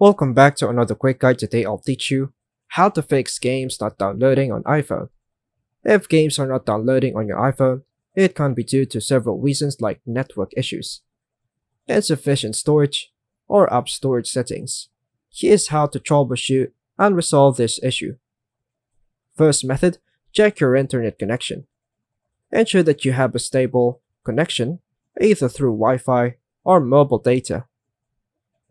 Welcome back to another quick guide. Today I'll teach you how to fix games not downloading on iPhone. If games are not downloading on your iPhone, it can be due to several reasons like network issues, insufficient storage, or app storage settings. Here's how to troubleshoot and resolve this issue. First method, check your internet connection. Ensure that you have a stable connection either through Wi-Fi or mobile data.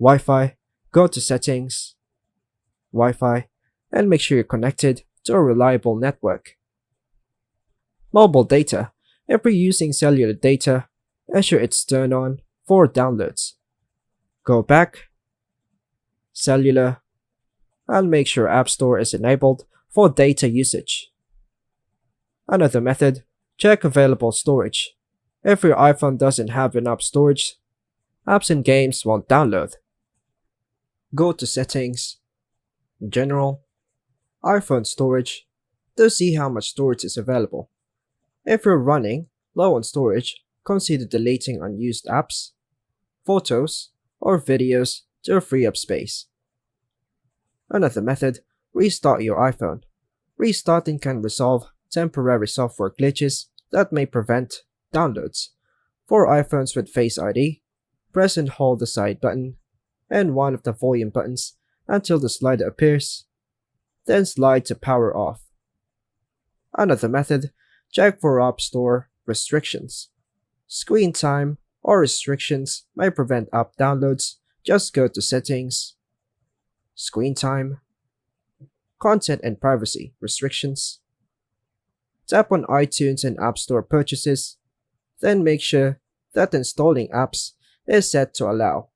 Wi-Fi, go to Settings, Wi-Fi, and make sure you're connected to a reliable network. Mobile data, if you're using cellular data, ensure it's turned on for downloads. Go back, Cellular, and make sure App Store is enabled for data usage. Another method, check available storage. If your iPhone doesn't have enough storage, apps and games won't download. Go to Settings, General, iPhone Storage to see how much storage is available. If you're running low on storage, consider deleting unused apps, photos, or videos to free up space. Another method, restart your iPhone. Restarting can resolve temporary software glitches that may prevent downloads. For iPhones with Face ID, press and hold the side button and one of the volume buttons until the slider appears, then slide to power off. Another method, check for App Store restrictions. Screen time or restrictions may prevent app downloads. Just go to Settings, Screen Time, Content and Privacy Restrictions. Tap on iTunes and App Store purchases, then make sure that installing apps is set to allow.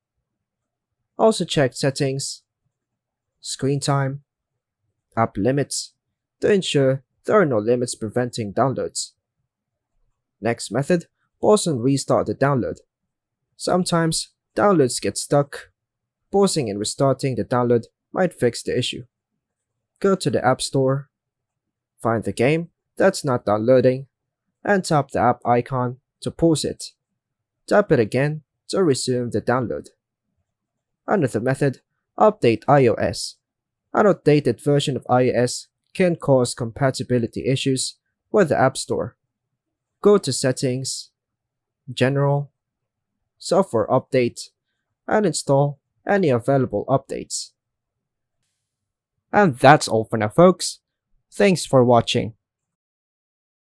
Also check Settings, Screen Time, App Limits to ensure there are no limits preventing downloads. Next method, pause and restart the download. Sometimes downloads get stuck. Pausing and restarting the download might fix the issue. Go to the App Store, find the game that's not downloading, and tap the app icon to pause it. Tap it again to resume the download. Another method, update iOS. An outdated version of iOS can cause compatibility issues with the App Store. Go to Settings, General, Software Update, and install any available updates. And that's all for now, folks. Thanks for watching.